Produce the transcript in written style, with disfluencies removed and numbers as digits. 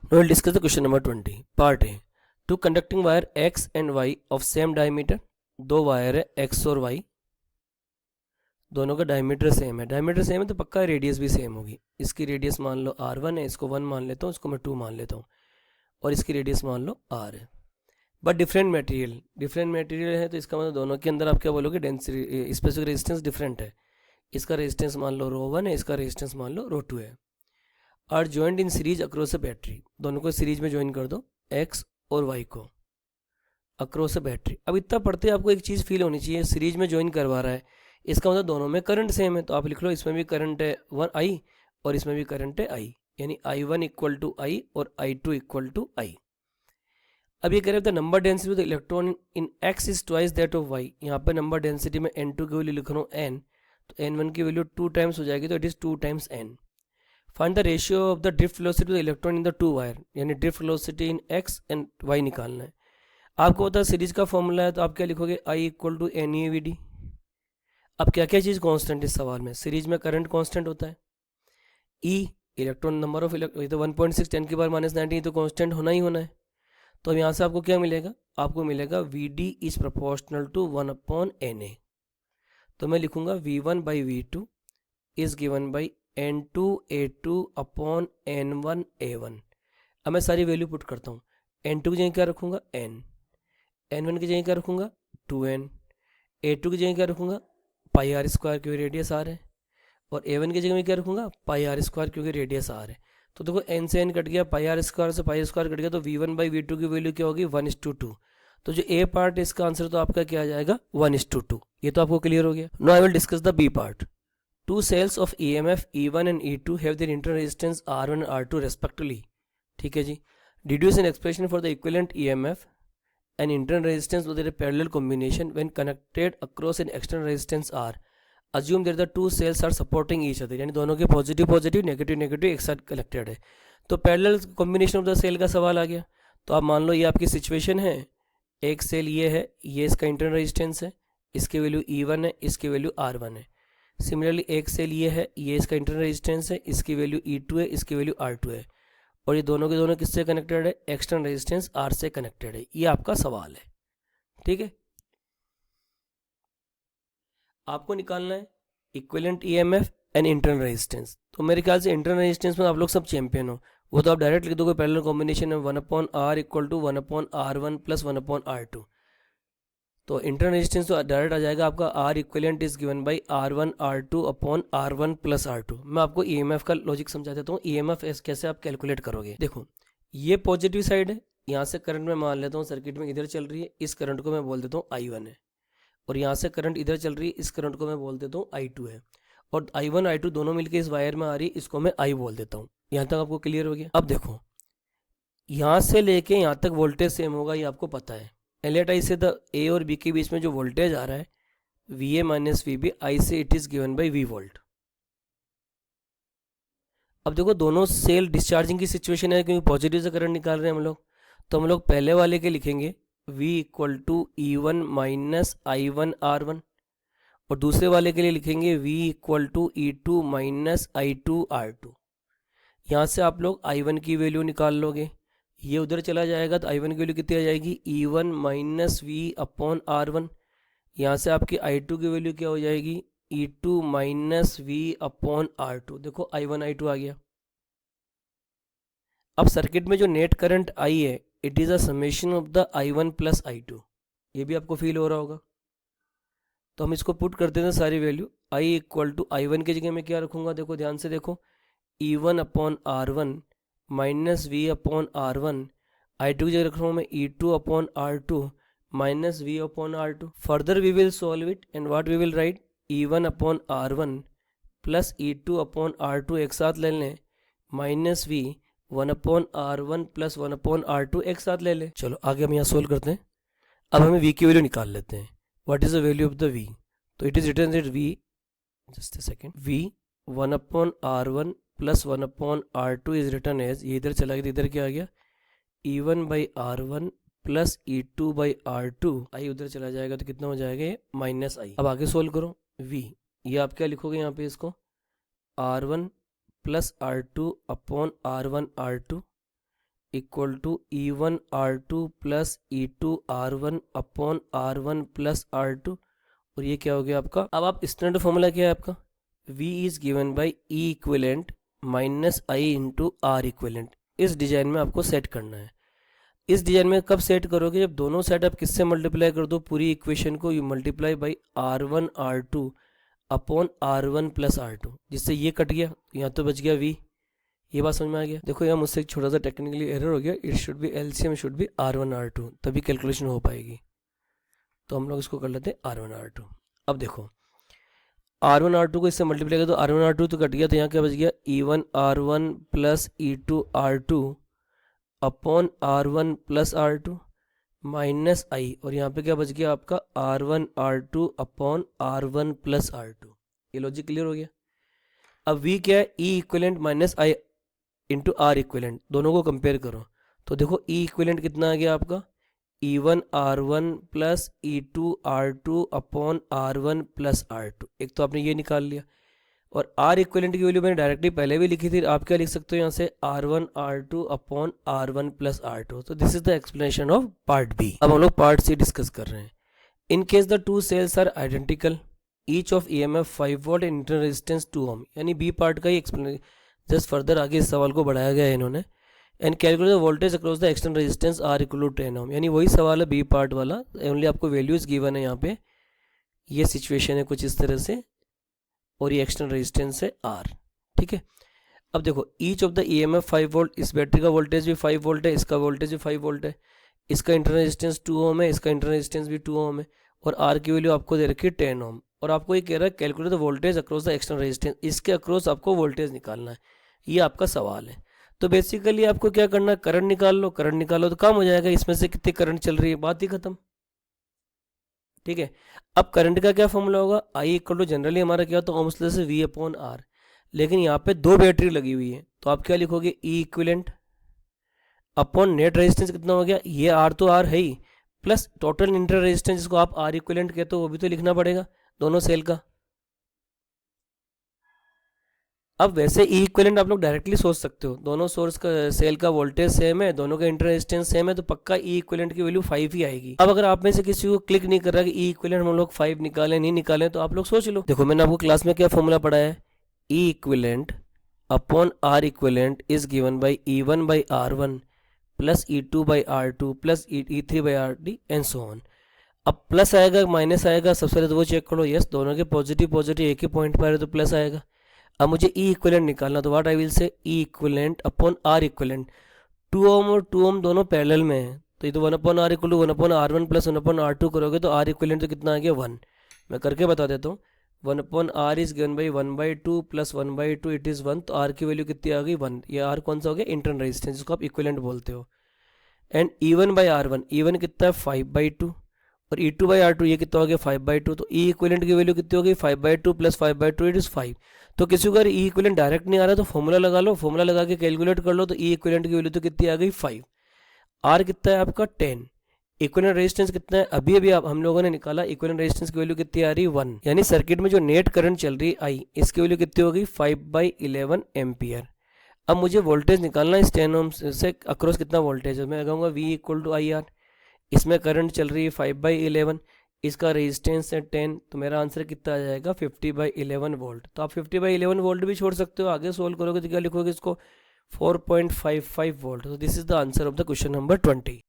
Now we'll discuss the question number 20. Part A. Two conducting wire X and Y of same diameter. दो wire है X और Y, दोनों का diameter same है. Diameter same है तो पक्का रेडियस भी सेम होगी. इसकी रेडियस मान लो R1 है, इसको 1 मान लेता हूँ, इसको मैं 2 मान लेता हूँ, और इसकी रेडियस मान लो R है. बट डिफरेंट मटेरियल है तो इसका मतलब दोनों के अंदर आप क्या बोलोगे, डेंसिटी स्पेसिफिक रेजिस्टेंस डिफरेंट है. इसका रेजिस्टेंस मान लो ρ1 है, इसका रेजिस्टेंस मान लो ρ2 है. Are joined in series across a battery. दोनों को सीरीज में ज्वाइन कर दो, X और Y को अक्रॉस अ बैटरी. अब इतना पढ़ते आपको एक चीज़ फील होनी चाहिए, सीरीज में ज्वाइन करवा रहा है, इसका मतलब दोनों में करंट सेम है. तो आप लिख लो इसमें भी करंट है 1I और इसमें भी करंट है I, यानी I1 इक्वल टू I और I2 इक्वल टू I. अब ये कह रहे थे number density of the electron in X is twice that of Y. यहाँ पर नंबर डेंसिटी में N2 की वैल्यू लिख रहा हूँ N, तो N1 की वैल्यू 2 टाइम्स हो जाएगी, तो it is 2 times N. Find the ratio of the drift velocity of the electron in the two wire, यानी drift velocity in X and Y निकालना है. आपको पता है सीरीज का फॉर्मूला है, तो आप क्या लिखोगे, I इक्वल टू NeVd. अब क्या क्या चीज़ कांस्टेंट इस सवाल में, सीरीज में करंट कांस्टेंट होता है, E electron number of electron, तो 1.6 10 की पावर -19 तो कांस्टेंट होना ही होना है. तो अब यहाँ से आपको क्या मिलेगा, आपको मिलेगा Vd is proportional to 1/Na. तो मैं लिखूंगा V1 by V2 is given by N2 A2 upon N1 A1. अब मैं सारी वैल्यू पुट करता हूँ. N2 की जगह क्या रखूँगा N, N1 की जगह क्या रखूँगा 2N, A2 की जगह क्या रखूँगा पाई आर स्क्वायर क्योंकि रेडियस आर है, और A1 की जगह में क्या रखूँगा पाई आर स्क्वायर क्योंकि रेडियस आर है. तो देखो N से N कट गया, पाई आर स्क्वायर से पाई स्क्वायर कट गया, तो V1 बाई V2 की वैल्यू क्या होगी 1:2. तो जो A पार्ट है इसका आंसर तो आपका क्या आ जाएगा 1:2. ये तो आपको क्लियर हो गया. Now I will discuss the B part. Two cells of EMF E1 and E2 have their internal resistance R1 and R2 respectively. ठीक है जी. Deduce an expression for the equivalent EMF and internal resistance with a parallel combination when connected across an external resistance R. Assume that the two cells are supporting each other. यानी दोनों के positive negative एक साथ connected है. तो parallel combination of the cell का सवाल आ गया. तो आप मान लो ये आपकी सिचुएशन है, एक सेल ये है, ये इसका इंटरनल रेजिस्टेंस है, इसकी वैल्यू E1 है, इसकी वैल्यू R1 है. सिमिलरली एक सेल ये है, ये इसका इंटरनल रेजिस्टेंस है, इसकी वैल्यू E2 है, इसकी वैल्यू R2 है, और ये दोनों के दोनों किससे कनेक्टेड है, एक्सटर्नल रेजिस्टेंस R से कनेक्टेड है. ये आपका सवाल है. ठीक है, आपको निकालना है equivalent EMF and internal resistance. तो मेरे ख्याल से इंटरनल रेजिस्टेंस में आप लोग सब चैंपियन हो, वो तो आप डायरेक्ट लिख दोगे पैरेलल कॉम्बिनेशन है 1/R equal to 1/R1 plus 1/R2. तो इंटरनल रेजिस्टेंस तो डायरेक्ट आ जाएगा आपका R equivalent is given by R1 R2 upon R1 plus R2. मैं आपको EMF का लॉजिक समझा देता हूँ. EMF कैसे आप कैलकुलेट करोगे. देखो ये पॉजिटिव साइड है, यहाँ से करंट मैं मान लेता हूँ सर्किट में इधर चल रही है, इस करंट को मैं बोल देता हूँ I1 है, और यहाँ से करंट इधर चल रही है, इस करंट को मैं बोल देता हूँ I2 है, और I1 I2 दोनों मिलकर इस वायर में आ रही है, इसको मैं I बोल देता हूँ. यहाँ तक आपको क्लियर हो गया. अब देखो यहाँ से लेके यहाँ तक वोल्टेज सेम होगा, ये आपको पता है. एलियट आई से द ए और बी के बीच में जो वोल्टेज आ रहा है VA माइनस VB, आई से it is given by V volt. अब देखो दोनों सेल डिस्चार्जिंग की सिचुएशन है क्योंकि पॉजिटिव से करंट निकाल रहे हैं हम लोग, तो हम लोग पहले वाले के लिखेंगे V equal to E1 minus I1 R1, और दूसरे वाले के लिए लिखेंगे V equal to E2 minus I2 R2. यहाँ से आप लोग I1 की वैल्यू निकाल लोगे, ये उधर चला जाएगा तो I1 की वैल्यू कितनी आ जाएगी E1 minus V upon R1. यहाँ से आपकी I2 की वैल्यू क्या हो जाएगी E2 minus V upon R2. देखो I1 I2 आ गया. अब सर्किट में जो नेट करंट आई है it is a summation of the I1 plus I2. ये भी आपको फील हो रहा होगा. तो हम इसको पुट कर देते हैं सारी value. I equal to I1 की जगह में क्या रखूँगा, देखो ध्यान से देखो, E1 upon R1 minus V upon R1. I2 की जगह रख रहा हूँ मैं E2 upon R2 minus V upon R2. Further we will solve it and what we will write E1 upon R1 plus E2 upon R2 एक साथ ले लें, minus V 1 upon R1 plus 1 upon R2 एक साथ ले लें. चलो आगे हम यहाँ सोल्व करते हैं. अब हमें V की वैल्यू निकाल लेते हैं. What is the value of the V. तो it is written that V, just a second, V 1 upon R1 plus 1 upon R2 is return as, ये इधर चला गया तो इधर क्या आ गया E1 by R1 plus E2 by R2. आई उधर चला जाएगा तो कितना हो जाएगा ये माइनस I. अब आगे सोल्व करो. V ये आप क्या लिखोगे यहाँ पे, इसको R1 plus R2 upon R1 R2 equal to E1R2 plus E2R1 upon R1 plus R2, और ये क्या हो गया आपका। अब आप स्टैंडर्ड फॉर्मूला क्या है आपका, V is given by E equivalent minus I into R equivalent. इस डिजाइन में आपको सेट करना है। इस डिजाइन में कब सेट करोगे, जब दोनों साइड आप किससे मल्टीप्लाई कर दो, पूरी इक्वेशन को you multiply by R1 R2 upon R1 plus R2, जिससे ये कट गया, यहाँ तो बच गया V। ये बात समझ में आ गया। देखो यहाँ मुझसे एक छोटा सा टेक्निकली एरर हो गया, it should be LCM should be R1 R2, तभी कैलकुलेशन हो पाएगी। तो हम लोग इसको कर लेते हैं R1 R2। अब देखो R1 R2 को इससे मल्टीप्लाई कर दो, R1 R2 तो कट गया, तो यहाँ क्या बच गया, E1 R1 plus E2 R2 upon R1 plus R2 minus I, और यहाँ पे क्या बच गया आपका R1 R2 upon R1 plus R2। ये लॉजिक क्लियर हो गया। अब V क्या है, E equivalent minus I into R equivalent, दोनों को कंपेयर करो तो देखो E इक्विवेलेंट कितना आ गया आपका, E1 R1 plus E2 R2 upon R1 plus R2। एक तो आपने ये निकाल लिया, और R इक्विवेलेंट की वैल्यू मैंने डायरेक्टली पहले भी लिखी थी, आप क्या लिख सकते हो यहाँ से R1 R2 upon R1 plus R2। तो this is the explanation of part B. अब हम लोग पार्ट सी डिस्कस कर रहे हैं। In case the two cells are identical, each of EMF 5 volt and internal resistance 2 ohm, यानी B part का ही explanation, just further आगे इस सवाल को बढ़ाया गया है इन्होंने। And calculate the voltage across the external resistance R equal to 10 ohm, यानी वही सवाल है बी पार्ट वाला, ओनली आपको वैल्यूज गिवन है यहाँ पे। ये सिचुएशन है कुछ इस तरह से, और ये एक्सटर्नल रेजिस्टेंस है आर, ठीक है। अब देखो each of the EMF 5 volt, इस बैटरी का वोल्टेज भी 5 वोल्ट है, इसका वोल्टेज भी 5 वोल्ट है, इसका इंटरनल रेजिस्टेंस 2 ओम है, इसका इंटरनल रेजिस्टेंस भी 2 ओम है, और आर की वैल्यू आपको दे रखी है 10 ओम। और आपको ये कह रहा है calculate the voltage across the external resistance, इसके अक्रॉस आपको वोल्टेज निकालना है, ये आपका सवाल है। तो बेसिकली आपको क्या करना है, करंट निकाल लो, करंट निकालो तो काम हो जाएगा, इसमें से कितनी करंट चल रही है, बात ही खत्म, ठीक है। अब करंट का क्या फॉर्मूला होगा, आई इक्वल टू जनरली हमारा क्या होता है ओम्स लॉ से V अपॉन आर, लेकिन यहाँ पे दो बैटरी लगी हुई है, तो आप क्या लिखोगे E equivalent upon net resistance कितना हो गया, ये आर तो आर है ही, प्लस टोटल इंटर रेजिस्टेंस जिसको आप आर इक्विवेलेंट कहते हो वो भी तो लिखना पड़ेगा दोनों सेल का। अब वैसे ई इक्विवेलेंट आप लोग डायरेक्टली सोच सकते हो, दोनों सोर्स का सेल का वोल्टेज सेम है, दोनों का इंटर रेजिस्टेंस सेम है, तो पक्का ई इक्विवेलेंट की वैल्यू 5 ही आएगी। अब अगर आप में से किसी को क्लिक नहीं कर रहा कि ई इक्विवेलेंट हम लोग 5 निकालें नहीं निकालें, तो आप लोग सोच लो। देखो मैंने आपको क्लास में क्या फॉर्मूला पढ़ा है, E equivalent upon R equivalent is given by E1 by R1 plus E2 by R2 plus E3 by RD and so on. अब प्लस आएगा माइनस आएगा, सबसे पहले तो वो चेक करो, यस दोनों के पॉजिटिव पॉजिटिव एक ही पॉइंट पर है तो प्लस आएगा। अब मुझे ई इक्विवेलेंट निकालना, तो what I will say E equivalent upon R equivalent, 2 ohm और 2 ओम दोनों पैरेलल में है, तो ये तो 1 upon R equal to 1 upon R1 plus 1 upon R2 करोगे तो आर इक्विवेलेंट तो कितना आ गया 1। मैं करके बता देता हूँ, 1 upon R is given by 1/2 plus 1/2 it is 1, तो आर की वैल्यू कितनी आ गई 1। ये आर कौन सा हो गया, इंटरनल रेजिस्टेंस, जिसको आप इक्विवेलेंट बोलते हो। And E1 by R1, E1 कितना है 5/2, और E2 बाई R2 ये कितना हो गया 5/2, तो ई इक्विवेलेंट की वैल्यू कितनी हो गई 5/2 प्लस 5/2 इट इज़ 5। तो किसी को अगर ई इक्विवेलेंट डायरेक्ट नहीं आ रहा तो फॉर्मूला लगा लो, फॉर्मूला लगा के कैलकुलेट कर लो, तो ई इक्विवेलेंट की वैल्यू तो कितनी आ गई 5। आर कितना है आपका 10, इक्विवेलेंट रेजिस्टेंस कितना है अभी अभी आप हम लोगों ने निकाला, इक्विवेलेंट रेजिस्टेंस की वैल्यू कितनी आ रही 1, यानी सर्किट में जो नेट करंट चल रही आई इसकी वैल्यू कितनी हो गई 5/11 एम्पियर। अब मुझे वोल्टेज निकालना है, 10 ओम से अक्रॉस कितना वोल्टेज है, मैं लगाऊंगा V equal to I R, इसमें करंट चल रही है 5/11, इसका रेजिस्टेंस है 10, तो मेरा आंसर कितना आ जाएगा 50/11 वोल्ट। तो आप 50/11 वोल्ट भी छोड़ सकते हो, आगे सोल्व करोगे तो क्या लिखोगे इसको 4.55 वोल्ट। तो this is the answer of the question number 20।